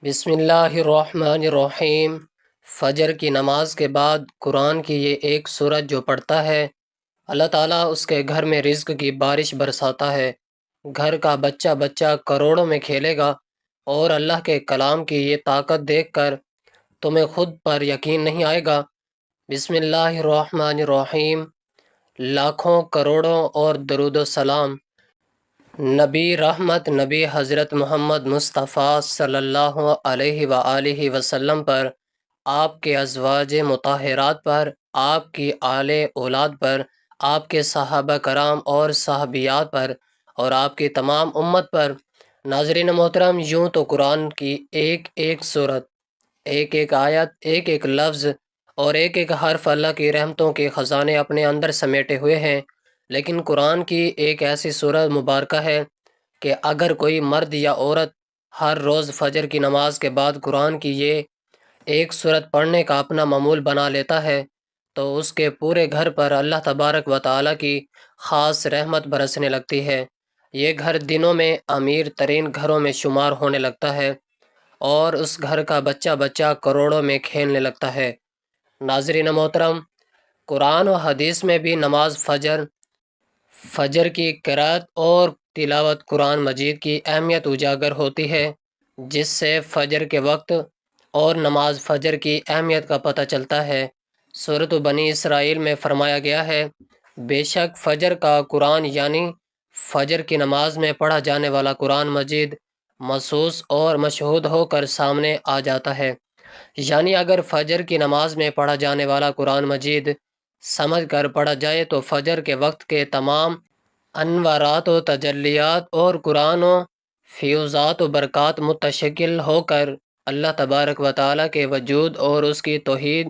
بسم اللہ الرحمن الرحیم۔ فجر کی نماز کے بعد قرآن کی یہ ایک سورت جو پڑھتا ہے، اللہ تعالیٰ اس کے گھر میں رزق کی بارش برساتا ہے۔ گھر کا بچہ بچہ کروڑوں میں کھیلے گا، اور اللہ کے کلام کی یہ طاقت دیکھ کر تمہیں خود پر یقین نہیں آئے گا۔ بسم اللہ الرحمن الرحیم۔ لاکھوں کروڑوں اور درود و سلام نبی رحمت نبی حضرت محمد مصطفیٰ صلی اللہ علیہ وآلہ وسلم پر، آپ کے ازواج مطہرات پر، آپ کی آل اولاد پر، آپ کے صحابہ کرام اور صحابیات پر، اور آپ کی تمام امت پر۔ ناظرین محترم، یوں تو قرآن کی ایک ایک سورت، ایک ایک آیت، ایک ایک لفظ اور ایک ایک حرف اللہ کی رحمتوں کے خزانے اپنے اندر سمیٹے ہوئے ہیں، لیکن قرآن کی ایک ایسی سورت مبارکہ ہے کہ اگر کوئی مرد یا عورت ہر روز فجر کی نماز کے بعد قرآن کی یہ ایک سورت پڑھنے کا اپنا معمول بنا لیتا ہے تو اس کے پورے گھر پر اللہ تبارک و تعالیٰ کی خاص رحمت برسنے لگتی ہے۔ یہ گھر دنوں میں امیر ترین گھروں میں شمار ہونے لگتا ہے، اور اس گھر کا بچہ بچہ کروڑوں میں کھیلنے لگتا ہے۔ ناظرین محترم، قرآن و حدیث میں بھی نماز فجر کی قرأت اور تلاوت قرآن مجید کی اہمیت اجاگر ہوتی ہے، جس سے فجر کے وقت اور نماز فجر کی اہمیت کا پتہ چلتا ہے۔ سورۃ بنی اسرائیل میں فرمایا گیا ہے، بے شک فجر کا قرآن یعنی فجر کی نماز میں پڑھا جانے والا قرآن مجید محسوس اور مشہود ہو کر سامنے آ جاتا ہے۔ یعنی اگر فجر کی نماز میں پڑھا جانے والا قرآن مجید سمجھ کر پڑھا جائے تو فجر کے وقت کے تمام انوارات و تجلیات اور قرآن و فیوزات و برکات متشکل ہو کر اللہ تبارک و تعالیٰ کے وجود اور اس کی توحید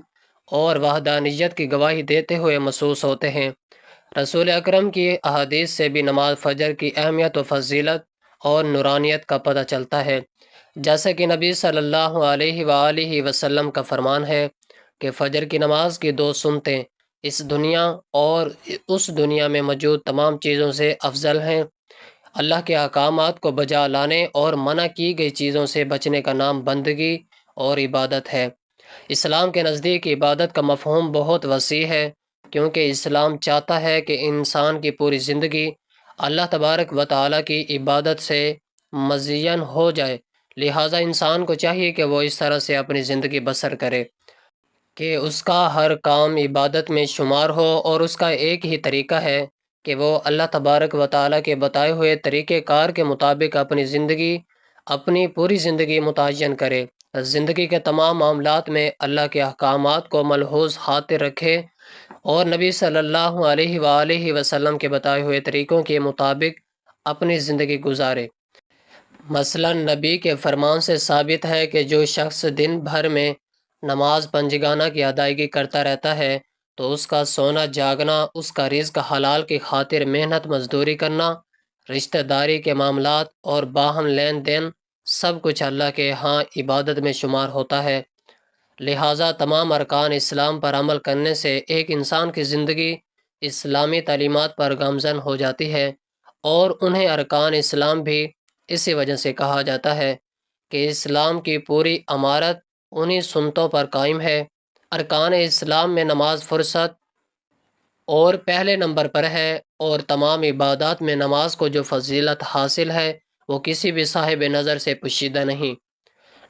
اور وحدانیت کی گواہی دیتے ہوئے محسوس ہوتے ہیں۔ رسول اکرم کی احادیث سے بھی نماز فجر کی اہمیت و فضیلت اور نورانیت کا پتہ چلتا ہے، جیسا کہ نبی صلی اللہ علیہ وآلہ وسلم کا فرمان ہے کہ فجر کی نماز کی دو سنتیں اس دنیا اور اس دنیا میں موجود تمام چیزوں سے افضل ہیں۔ اللہ کے احکامات کو بجا لانے اور منع کی گئی چیزوں سے بچنے کا نام بندگی اور عبادت ہے۔ اسلام کے نزدیک عبادت کا مفہوم بہت وسیع ہے، کیونکہ اسلام چاہتا ہے کہ انسان کی پوری زندگی اللہ تبارک و تعالیٰ کی عبادت سے مزین ہو جائے، لہٰذا انسان کو چاہیے کہ وہ اس طرح سے اپنی زندگی بسر کرے کہ اس کا ہر کام عبادت میں شمار ہو، اور اس کا ایک ہی طریقہ ہے کہ وہ اللہ تبارک و تعالیٰ کے بتائے ہوئے طریقہ کار کے مطابق اپنی پوری زندگی متعین کرے، زندگی کے تمام معاملات میں اللہ کے احکامات کو ملحوظ خاطر رکھے، اور نبی صلی اللہ علیہ وآلہ وسلم کے بتائے ہوئے طریقوں کے مطابق اپنی زندگی گزارے۔ مثلا نبی کے فرمان سے ثابت ہے کہ جو شخص دن بھر میں نماز پنجگانہ کی ادائیگی کرتا رہتا ہے تو اس کا سونا جاگنا، اس کا رزق حلال کی خاطر محنت مزدوری کرنا، رشتہ داری کے معاملات اور باہم لین دین سب کچھ اللہ کے ہاں عبادت میں شمار ہوتا ہے۔ لہٰذا تمام ارکان اسلام پر عمل کرنے سے ایک انسان کی زندگی اسلامی تعلیمات پر گامزن ہو جاتی ہے، اور انہیں ارکان اسلام بھی اسی وجہ سے کہا جاتا ہے کہ اسلام کی پوری عمارت انہی سنتوں پر قائم ہے۔ ارکان اسلام میں نماز فرضت اور پہلے نمبر پر ہے، اور تمام عبادات میں نماز کو جو فضیلت حاصل ہے وہ کسی بھی صاحب نظر سے پوشیدہ نہیں۔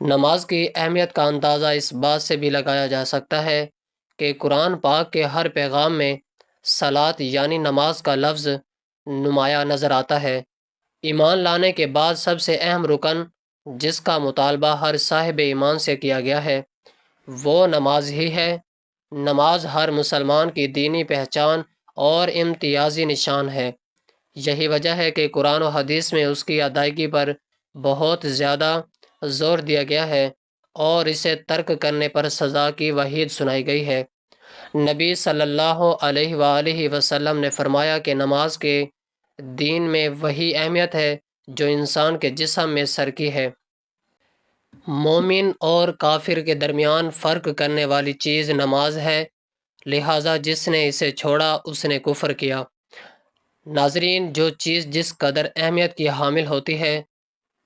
نماز کی اہمیت کا اندازہ اس بات سے بھی لگایا جا سکتا ہے کہ قرآن پاک کے ہر پیغام میں صلاۃ یعنی نماز کا لفظ نمایاں نظر آتا ہے۔ ایمان لانے کے بعد سب سے اہم رکن جس کا مطالبہ ہر صاحب ایمان سے کیا گیا ہے وہ نماز ہی ہے۔ نماز ہر مسلمان کی دینی پہچان اور امتیازی نشان ہے۔ یہی وجہ ہے کہ قرآن و حدیث میں اس کی ادائیگی پر بہت زیادہ زور دیا گیا ہے، اور اسے ترک کرنے پر سزا کی وعید سنائی گئی ہے۔ نبی صلی اللہ علیہ وآلہ وسلم نے فرمایا کہ نماز کے دین میں وہی اہمیت ہے جو انسان کے جسم میں سر کی ہے۔ مومن اور کافر کے درمیان فرق کرنے والی چیز نماز ہے، لہٰذا جس نے اسے چھوڑا اس نے کفر کیا۔ ناظرین، جو چیز جس قدر اہمیت کی حامل ہوتی ہے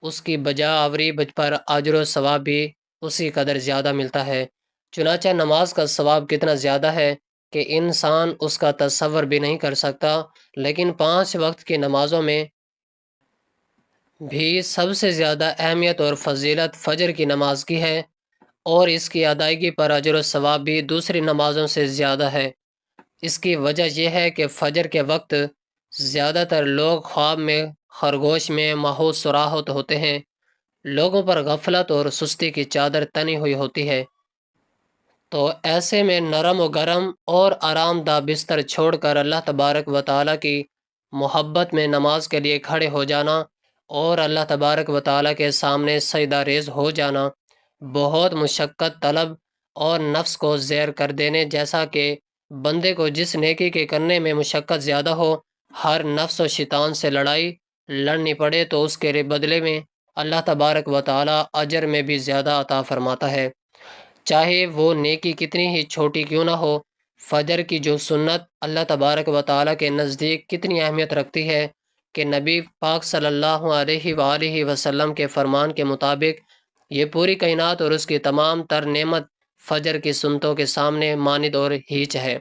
اس کی بجا آوری بج پر اجر و ثواب بھی اسی قدر زیادہ ملتا ہے۔ چنانچہ نماز کا ثواب کتنا زیادہ ہے کہ انسان اس کا تصور بھی نہیں کر سکتا، لیکن 5 وقت کی نمازوں میں بھی سب سے زیادہ اہمیت اور فضیلت فجر کی نماز کی ہے، اور اس کی ادائیگی پر اجر و ثواب بھی دوسری نمازوں سے زیادہ ہے۔ اس کی وجہ یہ ہے کہ فجر کے وقت زیادہ تر لوگ خواب میں خرگوش میں ماحوس سراحت ہوتے ہیں، لوگوں پر غفلت اور سستی کی چادر تنی ہوئی ہوتی ہے، تو ایسے میں نرم و گرم اور آرام دہ بستر چھوڑ کر اللہ تبارک و تعالیٰ کی محبت میں نماز کے لیے کھڑے ہو جانا اور اللہ تبارک و تعالیٰ کے سامنے سجدہ ریز ہو جانا بہت مشقت طلب اور نفس کو زیر کر دینے جیسا کہ بندے کو جس نیکی کے کرنے میں مشقت زیادہ ہو، ہر نفس و شیطان سے لڑائی لڑنی پڑے تو اس کے بدلے میں اللہ تبارک و تعالیٰ اجر میں بھی زیادہ عطا فرماتا ہے، چاہے وہ نیکی کتنی ہی چھوٹی کیوں نہ ہو۔ فجر کی جو سنت اللہ تبارک و تعالیٰ کے نزدیک کتنی اہمیت رکھتی ہے کہ نبی پاک صلی اللہ علیہ وآلہ وسلم کے فرمان کے مطابق یہ پوری کائنات اور اس کی تمام تر نعمت فجر کی سنتوں کے سامنے ماند اور ہیچ ہے۔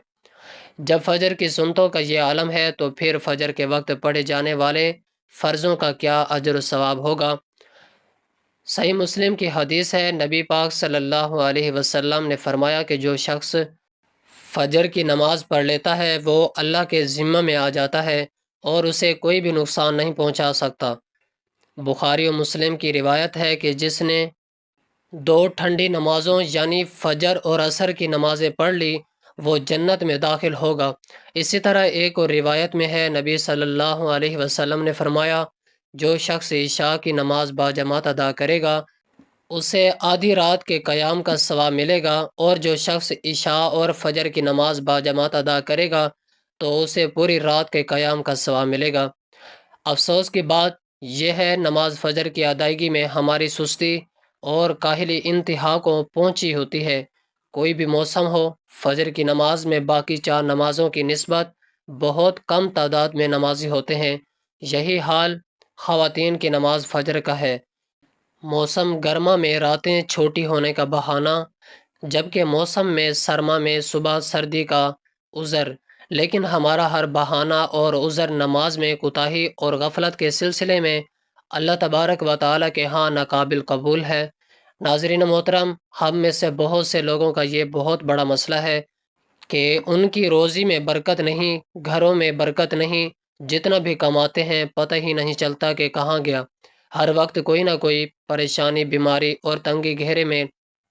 جب فجر کی سنتوں کا یہ عالم ہے تو پھر فجر کے وقت پڑھے جانے والے فرضوں کا کیا اجر و ثواب ہوگا۔ صحیح مسلم کی حدیث ہے، نبی پاک صلی اللہ علیہ وسلم نے فرمایا کہ جو شخص فجر کی نماز پڑھ لیتا ہے وہ اللہ کے ذمہ میں آ جاتا ہے اور اسے کوئی بھی نقصان نہیں پہنچا سکتا۔ بخاری و مسلم کی روایت ہے کہ جس نے 2 ٹھنڈی نمازوں یعنی فجر اور عصر کی نمازیں پڑھ لی وہ جنت میں داخل ہوگا۔ اسی طرح ایک اور روایت میں ہے، نبی صلی اللہ علیہ وسلم نے فرمایا جو شخص عشاء کی نماز باجماعت ادا کرے گا اسے آدھی رات کے قیام کا ثواب ملے گا، اور جو شخص عشاء اور فجر کی نماز باجماعت ادا کرے گا تو اسے پوری رات کے قیام کا ثواب ملے گا۔ افسوس کی بات یہ ہے نماز فجر کی ادائیگی میں ہماری سستی اور کاہلی انتہا کو پہنچی ہوتی ہے۔ کوئی بھی موسم ہو، فجر کی نماز میں باقی 4 نمازوں کی نسبت بہت کم تعداد میں نمازی ہوتے ہیں۔ یہی حال خواتین کی نماز فجر کا ہے۔ موسم گرما میں راتیں چھوٹی ہونے کا بہانہ، جبکہ موسم میں سرما میں صبح سردی کا عذر، لیکن ہمارا ہر بہانہ اور عذر نماز میں کوتاہی اور غفلت کے سلسلے میں اللہ تبارک و تعالیٰ کے ہاں ناقابل قبول ہے۔ ناظرین محترم، ہم میں سے بہت سے لوگوں کا یہ بہت بڑا مسئلہ ہے کہ ان کی روزی میں برکت نہیں، گھروں میں برکت نہیں، جتنا بھی کماتے ہیں پتہ ہی نہیں چلتا کہ کہاں گیا۔ ہر وقت کوئی نہ کوئی پریشانی، بیماری اور تنگی گھیرے میں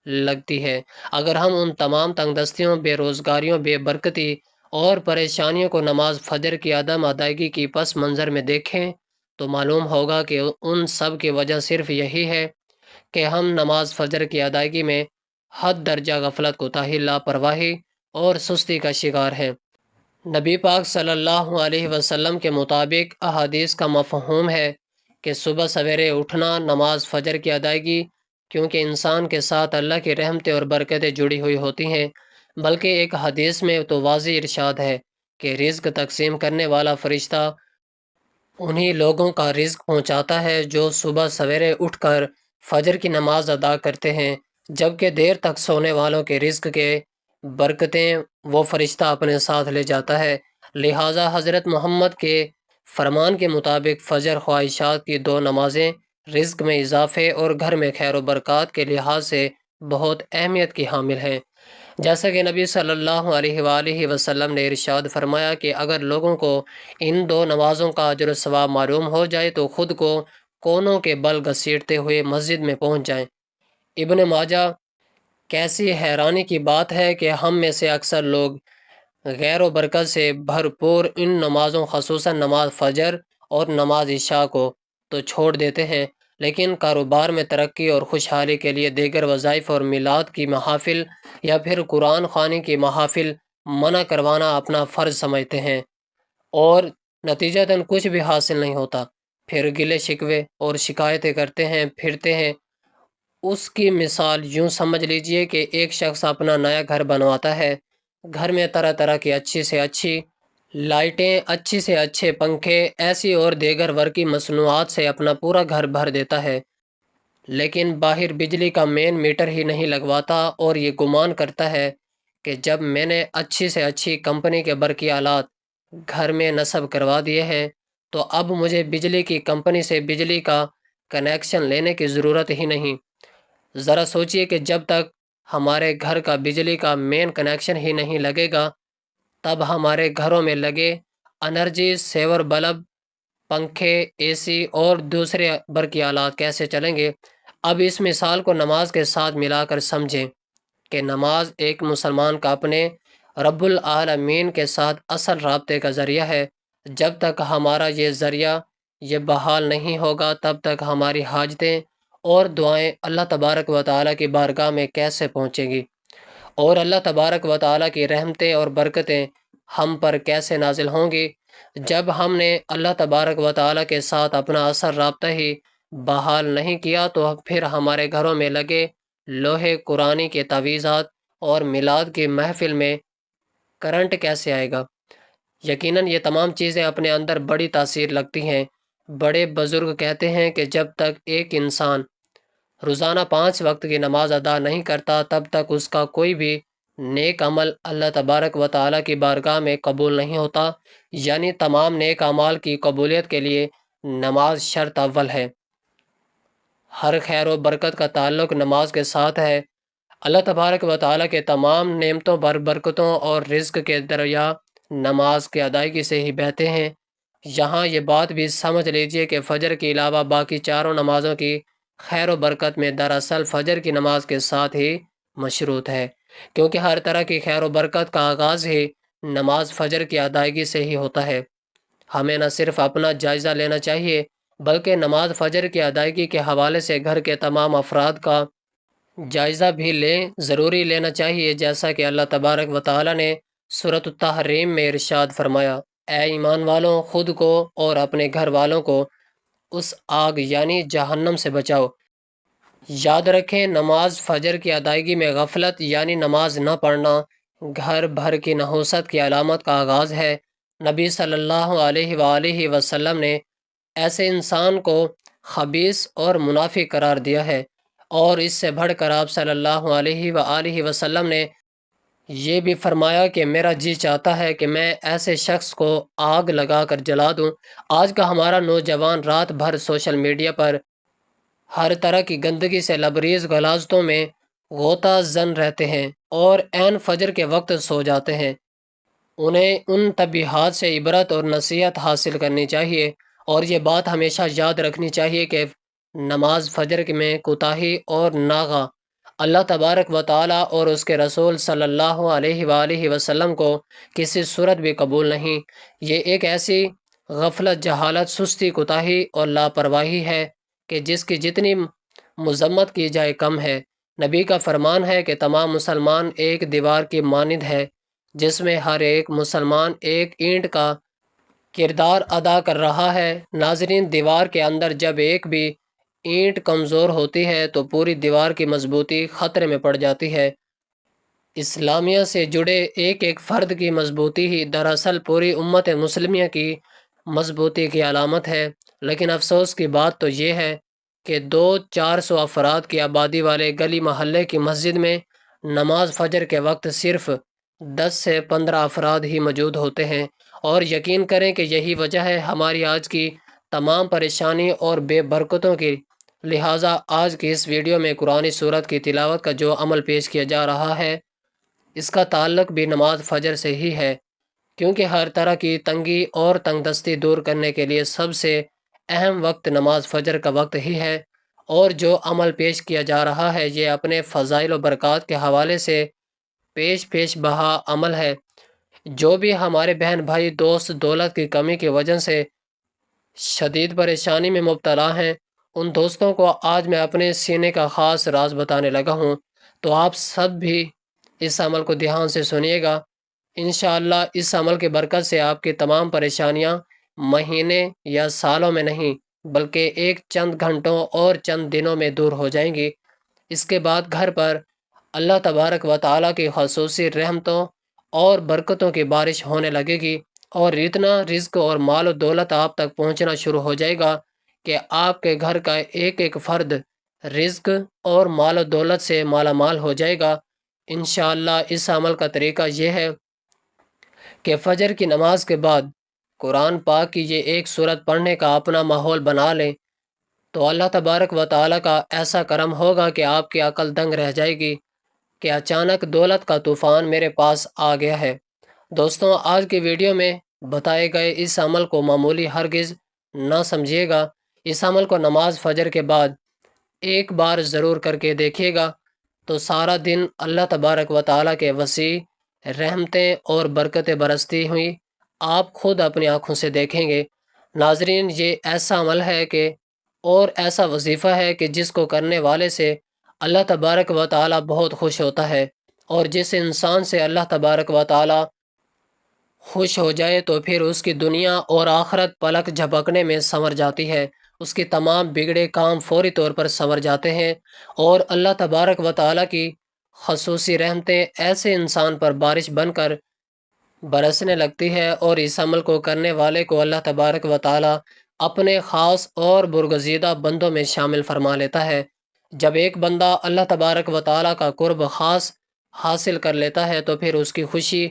لگتی ہے۔ اگر ہم ان تمام تنگ دستیوں، بے روزگاریوں، بے برکتی اور پریشانیوں کو نماز فجر کی عدم ادائیگی کی پس منظر میں دیکھیں تو معلوم ہوگا کہ ان سب کی وجہ صرف یہی ہے کہ ہم نماز فجر کی ادائیگی میں حد درجہ غفلت، کوتاہی، لاپرواہی اور سستی کا شکار ہیں۔ نبی پاک صلی اللہ علیہ وسلم کے مطابق احادیث کا مفہوم ہے کہ صبح سویرے اٹھنا، نماز فجر کی ادائیگی، کیونکہ انسان کے ساتھ اللہ کی رحمتیں اور برکتیں جڑی ہوئی ہوتی ہیں، بلکہ ایک حدیث میں تو واضح ارشاد ہے کہ رزق تقسیم کرنے والا فرشتہ انہی لوگوں کا رزق پہنچاتا ہے جو صبح سویرے اٹھ کر فجر کی نماز ادا کرتے ہیں، جبکہ دیر تک سونے والوں کے رزق کے برکتیں وہ فرشتہ اپنے ساتھ لے جاتا ہے۔ لہٰذا حضرت محمد کے فرمان کے مطابق فجر خواہشات کی 2 نمازیں رزق میں اضافے اور گھر میں خیر و برکات کے لحاظ سے بہت اہمیت کی حامل ہیں۔ جیسا کہ نبی صلی اللہ علیہ وآلہ وسلم نے ارشاد فرمایا کہ اگر لوگوں کو ان 2 نمازوں کا اجر و ثواب معلوم ہو جائے تو خود کو کونوں کے بل گھسیٹتے ہوئے مسجد میں پہنچ جائیں۔ ابن ماجہ۔ کیسی حیرانی کی بات ہے کہ ہم میں سے اکثر لوگ غیر و برکت سے بھرپور ان نمازوں، خصوصاً نماز فجر اور نماز عشاء کو تو چھوڑ دیتے ہیں، لیکن کاروبار میں ترقی اور خوشحالی کے لیے دیگر وظائف اور میلاد کی محافل یا پھر قرآن خوانی کی محافل منع کروانا اپنا فرض سمجھتے ہیں، اور نتیجتاً کچھ بھی حاصل نہیں ہوتا، پھر گلے شکوے اور شکایتیں کرتے ہیں پھرتے ہیں۔ اس کی مثال یوں سمجھ لیجئے کہ ایک شخص اپنا نیا گھر بنواتا ہے، گھر میں طرح طرح کی اچھی سے اچھی لائٹیں، اچھی سے اچھے پنکھے، ایسی اور دیگر برقی مصنوعات سے اپنا پورا گھر بھر دیتا ہے، لیکن باہر بجلی کا مین میٹر ہی نہیں لگواتا، اور یہ گمان کرتا ہے کہ جب میں نے اچھی سے اچھی کمپنی کے برقی آلات گھر میں نصب کروا دیے ہیں تو اب مجھے بجلی کی کمپنی سے بجلی کا کنیکشن لینے کی ضرورت ہی نہیں۔ ذرا سوچئے کہ جب تک ہمارے گھر کا بجلی کا مین کنیکشن ہی نہیں لگے گا تب ہمارے گھروں میں لگے انرجی سیور بلب، پنکھے، اے سی اور دوسرے برقی آلات کیسے چلیں گے۔ اب اس مثال کو نماز کے ساتھ ملا کر سمجھیں کہ نماز ایک مسلمان کا اپنے رب العالمین کے ساتھ اصل رابطے کا ذریعہ ہے۔ جب تک ہمارا یہ ذریعہ یہ بحال نہیں ہوگا تب تک ہماری حاجتیں اور دعائیں اللہ تبارک و تعالیٰ کی بارگاہ میں کیسے پہنچیں گی، اور اللہ تبارک و تعالیٰ کی رحمتیں اور برکتیں ہم پر کیسے نازل ہوں گی۔ جب ہم نے اللہ تبارک و تعالیٰ کے ساتھ اپنا اثر رابطہ ہی بحال نہیں کیا تو پھر ہمارے گھروں میں لگے لوہے قرآنی کے تعویذات اور میلاد کی محفل میں کرنٹ کیسے آئے گا۔ یقیناً یہ تمام چیزیں اپنے اندر بڑی تاثیر لگتی ہیں۔ بڑے بزرگ کہتے ہیں کہ جب تک ایک انسان روزانہ 5 وقت کی نماز ادا نہیں کرتا تب تک اس کا کوئی بھی نیک عمل اللہ تبارک و تعالیٰ کی بارگاہ میں قبول نہیں ہوتا، یعنی تمام نیک اعمال کی قبولیت کے لیے نماز شرط اول ہے۔ ہر خیر و برکت کا تعلق نماز کے ساتھ ہے۔ اللہ تبارک و تعالیٰ کے تمام نعمتوں برکتوں اور رزق کے دریا نماز کی ادائیگی سے ہی بہتے ہیں۔ یہاں یہ بات بھی سمجھ لیجئے کہ فجر کے علاوہ باقی چاروں نمازوں کی خیر و برکت میں دراصل فجر کی نماز کے ساتھ ہی مشروط ہے، کیونکہ ہر طرح کی خیر و برکت کا آغاز ہی نماز فجر کی ادائیگی سے ہی ہوتا ہے۔ ہمیں نہ صرف اپنا جائزہ لینا چاہیے بلکہ نماز فجر کی ادائیگی کے حوالے سے گھر کے تمام افراد کا جائزہ بھی ضروری لینا چاہیے، جیسا کہ اللہ تبارک و تعالیٰ نے سورۃ التحریم میں ارشاد فرمایا، اے ایمان والوں، خود کو اور اپنے گھر والوں کو اس آگ یعنی جہنم سے بچاؤ۔ یاد رکھیں، نماز فجر کی ادائیگی میں غفلت یعنی نماز نہ پڑھنا گھر بھر کی نحوست کی علامت کا آغاز ہے۔ نبی صلی اللہ علیہ وآلہ وسلم نے ایسے انسان کو خبیث اور منافق قرار دیا ہے، اور اس سے بڑھ کر آپ صلی اللہ علیہ وآلہ وسلم نے یہ بھی فرمایا کہ میرا جی چاہتا ہے کہ میں ایسے شخص کو آگ لگا کر جلا دوں۔ آج کا ہمارا نوجوان رات بھر سوشل میڈیا پر ہر طرح کی گندگی سے لبریز غلاظتوں میں غوطہ زن رہتے ہیں اور عین فجر کے وقت سو جاتے ہیں۔ انہیں ان تنبیہات سے عبرت اور نصیحت حاصل کرنی چاہیے، اور یہ بات ہمیشہ یاد رکھنی چاہیے کہ نماز فجر میں کوتاہی اور ناغہ اللہ تبارک و تعالیٰ اور اس کے رسول صلی اللہ علیہ وآلہ وسلم کو کسی صورت بھی قبول نہیں۔ یہ ایک ایسی غفلت، جہالت، سستی، کوتاہی اور لاپرواہی ہے کہ جس کی جتنی مذمت کی جائے کم ہے۔ نبی کا فرمان ہے کہ تمام مسلمان ایک دیوار کی مانند ہے جس میں ہر ایک مسلمان ایک اینٹ کا کردار ادا کر رہا ہے۔ ناظرین، دیوار کے اندر جب ایک بھی اینٹ کمزور ہوتی ہے تو پوری دیوار کی مضبوطی خطرے میں پڑ جاتی ہے۔ اسلامیہ سے جڑے ایک ایک فرد کی مضبوطی ہی دراصل پوری امت مسلمیہ کی مضبوطی کی علامت ہے۔ لیکن افسوس کی بات تو یہ ہے کہ 200-400 افراد کی آبادی والے گلی محلے کی مسجد میں نماز فجر کے وقت صرف 10 سے 15 افراد ہی موجود ہوتے ہیں، اور یقین کریں کہ یہی وجہ ہے ہماری آج کی تمام پریشانی اور بے برکتوں کی۔ لہٰذا آج کی اس ویڈیو میں قرآن سورت کی تلاوت کا جو عمل پیش کیا جا رہا ہے اس کا تعلق بھی نماز فجر سے ہی ہے، کیونکہ ہر طرح کی تنگی اور تنگ دستی دور کرنے کے لیے سب سے اہم وقت نماز فجر کا وقت ہی ہے، اور جو عمل پیش کیا جا رہا ہے یہ اپنے فضائل و برکات کے حوالے سے پیش بہا عمل ہے۔ جو بھی ہمارے بہن بھائی دوست دولت کی کمی کی وجہ سے شدید پریشانی میں مبتلا ہیں، ان دوستوں کو آج میں اپنے سینے کا خاص راز بتانے لگا ہوں، تو آپ سب بھی اس عمل کو دھیان سے سنیے گا۔ انشاءاللہ اس عمل کی برکت سے آپ کی تمام پریشانیاں مہینے یا سالوں میں نہیں بلکہ ایک چند گھنٹوں اور چند دنوں میں دور ہو جائیں گی۔ اس کے بعد گھر پر اللہ تبارک و تعالیٰ کی خصوصی رحمتوں اور برکتوں کی بارش ہونے لگے گی، اور اتنا رزق اور مال و دولت آپ تک پہنچنا شروع ہو جائے گا کہ آپ کے گھر کا ایک ایک فرد رزق اور مال و دولت سے مالا مال ہو جائے گا۔ انشاءاللہ اس عمل کا طریقہ یہ ہے کہ فجر کی نماز کے بعد قرآن پاک کی یہ ایک سورت پڑھنے کا اپنا ماحول بنا لیں، تو اللہ تبارک و تعالیٰ کا ایسا کرم ہوگا کہ آپ کی عقل دنگ رہ جائے گی کہ اچانک دولت کا طوفان میرے پاس آ گیا ہے۔ دوستوں، آج کی ویڈیو میں بتائے گئے اس عمل کو معمولی ہرگز نہ سمجھیے گا۔ اس عمل کو نماز فجر کے بعد ایک بار ضرور کر کے دیکھیے گا تو سارا دن اللہ تبارک و تعالیٰ کے وسیع رحمتیں اور برکتیں برستی ہوئی آپ خود اپنی آنکھوں سے دیکھیں گے۔ ناظرین، یہ ایسا عمل ہے کہ اور ایسا وظیفہ ہے کہ جس کو کرنے والے سے اللہ تبارک و تعالیٰ بہت خوش ہوتا ہے، اور جس انسان سے اللہ تبارک و تعالیٰ خوش ہو جائے تو پھر اس کی دنیا اور آخرت پلک جھپکنے میں سنور جاتی ہے۔ اس کی تمام بگڑے کام فوری طور پر سنور جاتے ہیں، اور اللہ تبارک و تعالیٰ کی خصوصی رحمتیں ایسے انسان پر بارش بن کر برسنے لگتی ہے، اور اس عمل کو کرنے والے کو اللہ تبارک و تعالیٰ اپنے خاص اور برگزیدہ بندوں میں شامل فرما لیتا ہے۔ جب ایک بندہ اللہ تبارک و تعالیٰ کا قرب خاص حاصل کر لیتا ہے تو پھر اس کی خوشی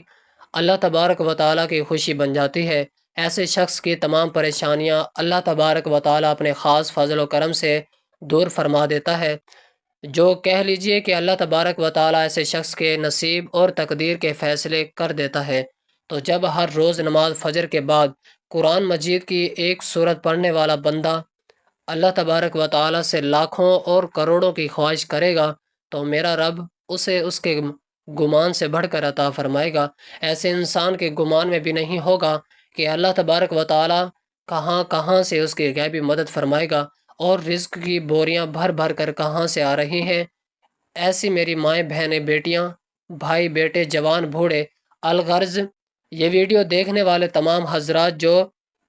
اللہ تبارک و تعالیٰ کی خوشی بن جاتی ہے۔ ایسے شخص کی تمام پریشانیاں اللہ تبارک و تعالیٰ اپنے خاص فضل و کرم سے دور فرما دیتا ہے۔ جو کہہ لیجئے کہ اللہ تبارک و تعالیٰ ایسے شخص کے نصیب اور تقدیر کے فیصلے کر دیتا ہے۔ تو جب ہر روز نماز فجر کے بعد قرآن مجید کی ایک سورت پڑھنے والا بندہ اللہ تبارک و تعالیٰ سے لاکھوں اور کروڑوں کی خواہش کرے گا تو میرا رب اسے اس کے گمان سے بڑھ کر عطا فرمائے گا۔ ایسے انسان کے گمان میں بھی نہیں ہوگا کہ اللہ تبارک و تعالیٰ کہاں کہاں سے اس کی غیبی مدد فرمائے گا اور رزق کی بوریاں بھر بھر کر کہاں سے آ رہی ہیں۔ ایسی میری مائیں بہنیں بیٹیاں بھائی بیٹے جوان بوڑھے، الغرض یہ ویڈیو دیکھنے والے تمام حضرات جو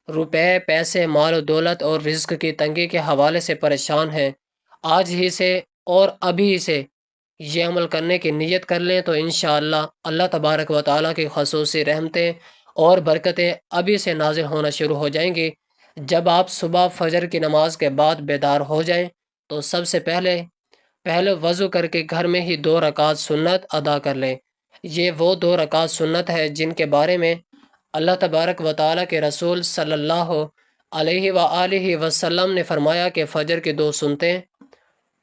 روپے پیسے مال و دولت اور رزق کی تنگی کے حوالے سے پریشان ہیں، آج ہی سے اور ابھی ہی سے یہ عمل کرنے کی نیت کر لیں تو انشاءاللہ اللہ تبارک و تعالیٰ کی خصوصی رحمتیں اور برکتیں ابھی سے نازل ہونا شروع ہو جائیں گی۔ جب آپ صبح فجر کی نماز کے بعد بیدار ہو جائیں تو سب سے پہلے وضو کر کے گھر میں ہی 2 رکعت سنت ادا کر لیں۔ یہ وہ 2 رکعت سنت ہے جن کے بارے میں اللہ تبارک و تعالیٰ کے رسول صلی اللہ علیہ وآلہ وسلم نے فرمایا کہ فجر کی 2 سنتیں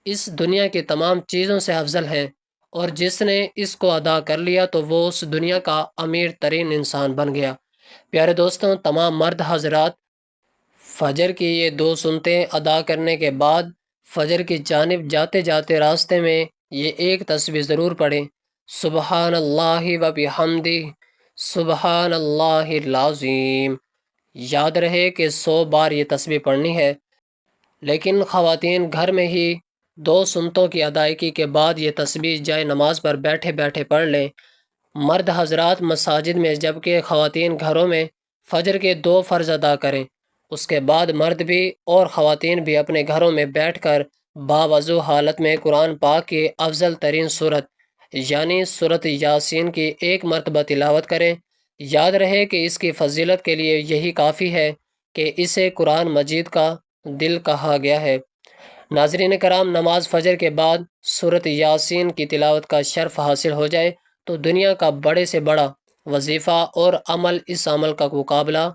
اس دنیا کی تمام چیزوں سے افضل ہیں، اور جس نے اس کو ادا کر لیا تو وہ اس دنیا کا امیر ترین انسان بن گیا۔ پیارے دوستوں، تمام مرد حضرات فجر کی یہ 2 سنتیں ادا کرنے کے بعد فجر کی جانب جاتے جاتے راستے میں یہ ایک تسبیح ضرور پڑھیں، سبحان اللہ و بحمدہ سبحان اللہ العظیم۔ یاد رہے کہ 100 بار یہ تسبیح پڑھنی ہے، لیکن خواتین گھر میں ہی 2 سنتوں کی ادائیگی کے بعد یہ تسبیح جائے نماز پر بیٹھے بیٹھے پڑھ لیں۔ مرد حضرات مساجد میں، جبکہ خواتین گھروں میں فجر کے 2 فرض ادا کریں۔ اس کے بعد مرد بھی اور خواتین بھی اپنے گھروں میں بیٹھ کر باوضو حالت میں قرآن پاک کی افضل ترین سورت یعنی سورت یاسین کی 1 مرتبہ تلاوت کریں۔ یاد رہے کہ اس کی فضیلت کے لیے یہی کافی ہے کہ اسے قرآن مجید کا دل کہا گیا ہے۔ ناظرین کرام، نماز فجر کے بعد سورت یاسین کی تلاوت کا شرف حاصل ہو جائے تو دنیا کا بڑے سے بڑا وظیفہ اور عمل اس عمل کا مقابلہ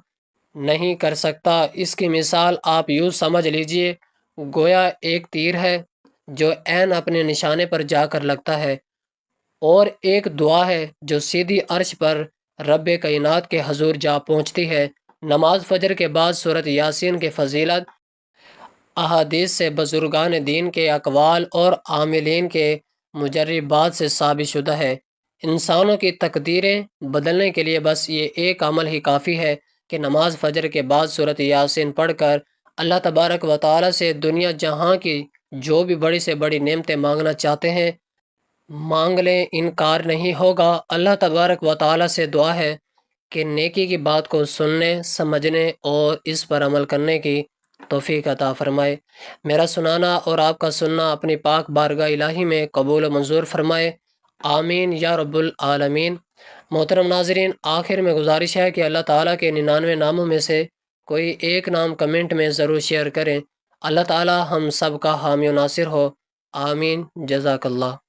نہیں کر سکتا۔ اس کی مثال آپ یوں سمجھ لیجئے، گویا ایک تیر ہے جو عین اپنے نشانے پر جا کر لگتا ہے، اور ایک دعا ہے جو سیدھی عرش پر رب کائنات کے حضور جا پہنچتی ہے۔ نماز فجر کے بعد سورت یاسین کی فضیلت احادیث سے، بزرگان دین کے اقوال اور عاملین کے مجربات سے ثابت شدہ ہے۔ انسانوں کی تقدیریں بدلنے کے لیے بس یہ ایک عمل ہی کافی ہے کہ نماز فجر کے بعد سورت یاسین پڑھ کر اللہ تبارک و تعالیٰ سے دنیا جہاں کی جو بھی بڑی سے بڑی نعمتیں مانگنا چاہتے ہیں مانگ لیں، انکار نہیں ہوگا۔ اللہ تبارک و تعالیٰ سے دعا ہے کہ نیکی کی بات کو سننے، سمجھنے اور اس پر عمل کرنے کی توفیق عطا فرمائے۔ میرا سنانا اور آپ کا سننا اپنی پاک بارگاہ الہی میں قبول و منظور فرمائے، آمین یا رب العالمین۔ محترم ناظرین، آخر میں گزارش ہے کہ اللہ تعالیٰ کے 99 ناموں میں سے کوئی ایک نام کمنٹ میں ضرور شیئر کریں۔ اللہ تعالیٰ ہم سب کا حامی و ناصر ہو، آمین، جزاک اللہ۔